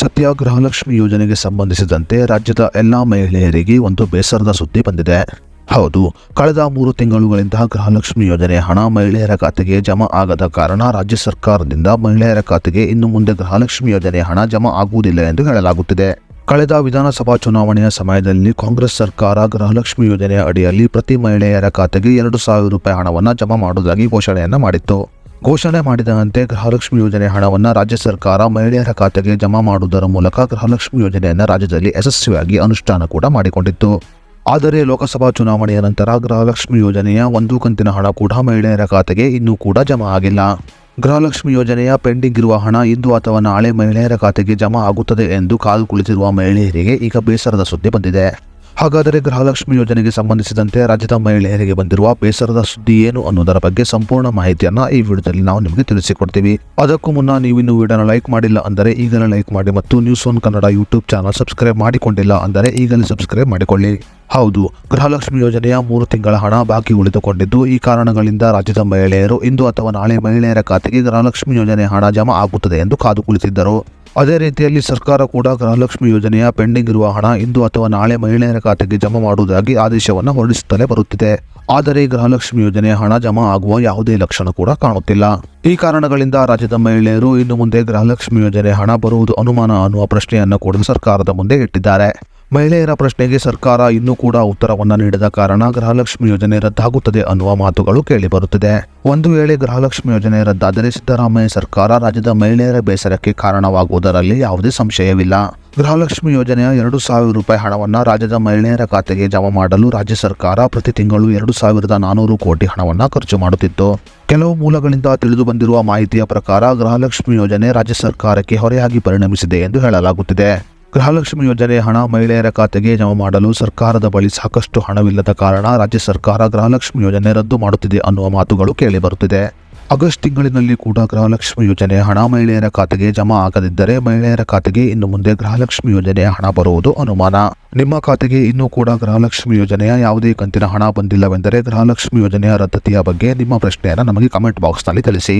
ಸದ್ಯ ಗೃಹಲಕ್ಷ್ಮಿ ಯೋಜನೆಗೆ ಸಂಬಂಧಿಸಿದಂತೆ ರಾಜ್ಯದ ಎಲ್ಲಾ ಮಹಿಳೆಯರಿಗೆ ಒಂದು ಬೇಸರದ ಸುದ್ದಿ ಬಂದಿದೆ. ಹೌದು, ಕಳೆದ 3 ತಿಂಗಳುಗಳಿಂದ ಗೃಹಲಕ್ಷ್ಮಿ ಯೋಜನೆ ಹಣ ಮಹಿಳೆಯರ ಖಾತೆಗೆ ಜಮಾ ಆಗದ ಕಾರಣ ರಾಜ್ಯ ಸರ್ಕಾರದಿಂದ ಮಹಿಳೆಯರ ಖಾತೆಗೆ ಇನ್ನು ಮುಂದೆ ಗೃಹಲಕ್ಷ್ಮಿ ಯೋಜನೆ ಹಣ ಜಮಾ ಆಗುವುದಿಲ್ಲ ಎಂದು ಹೇಳಲಾಗುತ್ತಿದೆ. ಕಳೆದ ವಿಧಾನಸಭಾ ಚುನಾವಣೆಯ ಸಮಯದಲ್ಲಿ ಕಾಂಗ್ರೆಸ್ ಸರ್ಕಾರ ಗೃಹಲಕ್ಷ್ಮಿ ಯೋಜನೆಯ ಅಡಿಯಲ್ಲಿ ಪ್ರತಿ ಮಹಿಳೆಯರ ಖಾತೆಗೆ 2,000 ರೂಪಾಯಿ ಹಣವನ್ನು ಜಮಾ ಮಾಡುವುದಾಗಿ ಘೋಷಣೆಯನ್ನ ಮಾಡಿತ್ತು. ಘೋಷಣೆ ಮಾಡಿದಂತೆ ಗೃಹಲಕ್ಷ್ಮಿ ಯೋಜನೆ ಹಣವನ್ನು ರಾಜ್ಯ ಸರ್ಕಾರ ಮಹಿಳೆಯರ ಖಾತೆಗೆ ಜಮಾ ಮಾಡುವುದರ ಮೂಲಕ ಗೃಹಲಕ್ಷ್ಮಿ ಯೋಜನೆಯನ್ನು ರಾಜ್ಯದಲ್ಲಿ ಯಶಸ್ವಿಯಾಗಿ ಅನುಷ್ಠಾನ ಕೂಡ ಮಾಡಿಕೊಂಡಿತ್ತು. ಆದರೆ ಲೋಕಸಭಾ ಚುನಾವಣೆಯ ನಂತರ ಗೃಹಲಕ್ಷ್ಮಿ ಯೋಜನೆಯ ಒಂದು ಕಂತಿನ ಹಣ ಕೂಡ ಮಹಿಳೆಯರ ಖಾತೆಗೆ ಇನ್ನೂ ಕೂಡ ಜಮಾ ಆಗಿಲ್ಲ. ಗೃಹಲಕ್ಷ್ಮಿ ಯೋಜನೆಯ ಪೆಂಡಿಂಗ್ ಇರುವ ಹಣ ಇಂದು ಅಥವಾ ನಾಳೆ ಮಹಿಳೆಯರ ಖಾತೆಗೆ ಜಮಾ ಆಗುತ್ತದೆ ಎಂದು ಕಾದು ಕುಳಿತಿರುವ ಮಹಿಳೆಯರಿಗೆ ಈಗ ಬೇಸರದ ಸುದ್ದಿ ಬಂದಿದೆ. ಹಾಗಾದರೆ ಗೃಹಲಕ್ಷ್ಮಿ ಯೋಜನೆಗೆ ಸಂಬಂಧಿಸಿದಂತೆ ರಾಜ್ಯದ ಮಹಿಳೆಯರಿಗೆ ಬಂದಿರುವ ಬೇಸರದ ಸುದ್ದಿ ಏನು ಅನ್ನೋದರ ಬಗ್ಗೆ ಸಂಪೂರ್ಣ ಮಾಹಿತಿಯನ್ನ ಈ ವಿಡಿಯೋದಲ್ಲಿ ನಾವು ನಿಮಗೆ ತಿಳಿಸಿಕೊಡ್ತೀವಿ. ಅದಕ್ಕೂ ಮುನ್ನ ನೀವಿನ್ನು ವಿಡಿಯೋನ ಲೈಕ್ ಮಾಡಿಲ್ಲ ಅಂದರೆ ಈಗಲೇ ಲೈಕ್ ಮಾಡಿ ಮತ್ತು news one Kannada YouTube channel subscribe ಮಾಡಿಕೊಂಡಿಲ್ಲ ಅಂದರೆ ಈಗಲೇ ಸಬ್ಸ್ಕ್ರೈಬ್ ಮಾಡಿಕೊಳ್ಳಿ. ಹೌದು, ಗೃಹಲಕ್ಷ್ಮಿ ಯೋಜನೆಯ 3 ತಿಂಗಳ ಹಣ ಬಾಕಿ ಉಳಿದುಕೊಂಡಿದ್ದು, ಈ ಕಾರಣಗಳಿಂದ ರಾಜ್ಯದ ಮಹಿಳೆಯರು ಇಂದು ಅಥವಾ ನಾಳೆ ಮಹಿಳೆಯರ ಖಾತೆಗೆ ಗೃಹಲಕ್ಷ್ಮಿ ಯೋಜನೆ ಹಣ ಜಮಾ ಆಗುತ್ತದೆ ಎಂದು ಕಾದು ಕುಳಿತಿದ್ದರು. ಅದೇ ರೀತಿಯಲ್ಲಿ ಸರ್ಕಾರ ಕೂಡ ಗೃಹಲಕ್ಷ್ಮಿ ಯೋಜನೆಯ ಪೆಂಡಿಂಗ್ ಇರುವ ಹಣ ಇಂದು ಅಥವಾ ನಾಳೆ ಮಹಿಳೆಯರ ಖಾತೆಗೆ ಜಮಾ ಮಾಡುವುದಾಗಿ ಆದೇಶವನ್ನು ಹೊರಡಿಸುತ್ತಲೇ ಬರುತ್ತಿದೆ. ಆದರೆ ಗೃಹಲಕ್ಷ್ಮಿ ಯೋಜನೆಯ ಹಣ ಜಮಾ ಆಗುವ ಯಾವುದೇ ಲಕ್ಷಣ ಕೂಡ ಕಾಣುತ್ತಿಲ್ಲ. ಈ ಕಾರಣಗಳಿಂದ ರಾಜ್ಯದ ಮಹಿಳೆಯರು ಇನ್ನು ಮುಂದೆ ಗೃಹಲಕ್ಷ್ಮಿ ಯೋಜನೆ ಹಣ ಬರುವುದು ಅನುಮಾನ ಅನ್ನುವ ಪ್ರಶ್ನೆಯನ್ನು ಕೂಡ ಸರ್ಕಾರದ ಮುಂದೆ ಇಟ್ಟಿದ್ದಾರೆ. ಮಹಿಳೆಯರ ಪ್ರಶ್ನೆಗೆ ಸರ್ಕಾರ ಇನ್ನೂ ಕೂಡ ಉತ್ತರವನ್ನ ನೀಡದ ಕಾರಣ ಗೃಹಲಕ್ಷ್ಮಿ ಯೋಜನೆ ರದ್ದಾಗುತ್ತದೆ ಅನ್ನುವ ಮಾತುಗಳು ಕೇಳಿಬರುತ್ತಿದೆ. ಒಂದು ವೇಳೆ ಗೃಹಲಕ್ಷ್ಮಿ ಯೋಜನೆ ರದ್ದಾದರೆ ಸಿದ್ದರಾಮಯ್ಯ ಸರ್ಕಾರ ರಾಜ್ಯದ ಮಹಿಳೆಯರ ಬೇಸರಕ್ಕೆ ಕಾರಣವಾಗುವುದರಲ್ಲಿ ಯಾವುದೇ ಸಂಶಯವಿಲ್ಲ. ಗೃಹಲಕ್ಷ್ಮಿ ಯೋಜನೆಯ 2,000 ರೂಪಾಯಿ ಹಣವನ್ನು ರಾಜ್ಯದ ಮಹಿಳೆಯರ ಖಾತೆಗೆ ಜಮಾ ಮಾಡಲು ರಾಜ್ಯ ಸರ್ಕಾರ ಪ್ರತಿ ತಿಂಗಳು 2,400 ಕೋಟಿ ಹಣವನ್ನು ಖರ್ಚು ಮಾಡುತ್ತಿತ್ತು. ಕೆಲವು ಮೂಲಗಳಿಂದ ತಿಳಿದು ಬಂದಿರುವ ಮಾಹಿತಿಯ ಪ್ರಕಾರ ಗೃಹಲಕ್ಷ್ಮಿ ಯೋಜನೆ ರಾಜ್ಯ ಸರ್ಕಾರಕ್ಕೆ ಹೊರೆಯಾಗಿ ಪರಿಣಮಿಸಿದೆ ಎಂದು ಹೇಳಲಾಗುತ್ತಿದೆ. ಗೃಹಲಕ್ಷ್ಮಿ ಯೋಜನೆ ಹಣ ಮಹಿಳೆಯರ ಖಾತೆಗೆ ಜಮಾ ಮಾಡಲು ಸರ್ಕಾರದ ಬಳಿ ಸಾಕಷ್ಟು ಹಣವಿಲ್ಲದ ಕಾರಣ ರಾಜ್ಯ ಸರ್ಕಾರ ಗೃಹಲಕ್ಷ್ಮಿ ಯೋಜನೆ ರದ್ದು ಮಾಡುತ್ತಿದೆ ಅನ್ನುವ ಮಾತುಗಳು ಕೇಳಿಬರುತ್ತಿದೆ. ಆಗಸ್ಟ್ ತಿಂಗಳಿನಲ್ಲಿ ಕೂಡ ಗೃಹಲಕ್ಷ್ಮಿ ಯೋಜನೆ ಹಣ ಮಹಿಳೆಯರ ಖಾತೆಗೆ ಜಮಾ ಆಗದಿದ್ದರೆ ಮಹಿಳೆಯರ ಖಾತೆಗೆ ಇನ್ನು ಮುಂದೆ ಗೃಹಲಕ್ಷ್ಮಿ ಯೋಜನೆಯ ಹಣ ಬರುವುದು ಅನುಮಾನ. ನಿಮ್ಮ ಖಾತೆಗೆ ಇನ್ನೂ ಕೂಡ ಗೃಹಲಕ್ಷ್ಮಿ ಯೋಜನೆಯ ಯಾವುದೇ ಕಂತಿನ ಹಣ ಬಂದಿಲ್ಲವೆಂದರೆ ಗೃಹಲಕ್ಷ್ಮಿ ಯೋಜನೆಯ ರದ್ದತಿಯ ಬಗ್ಗೆ ನಿಮ್ಮ ಪ್ರಶ್ನೆಯನ್ನು ನಮಗೆ ಕಮೆಂಟ್ ಬಾಕ್ಸ್ನಲ್ಲಿ ತಿಳಿಸಿ.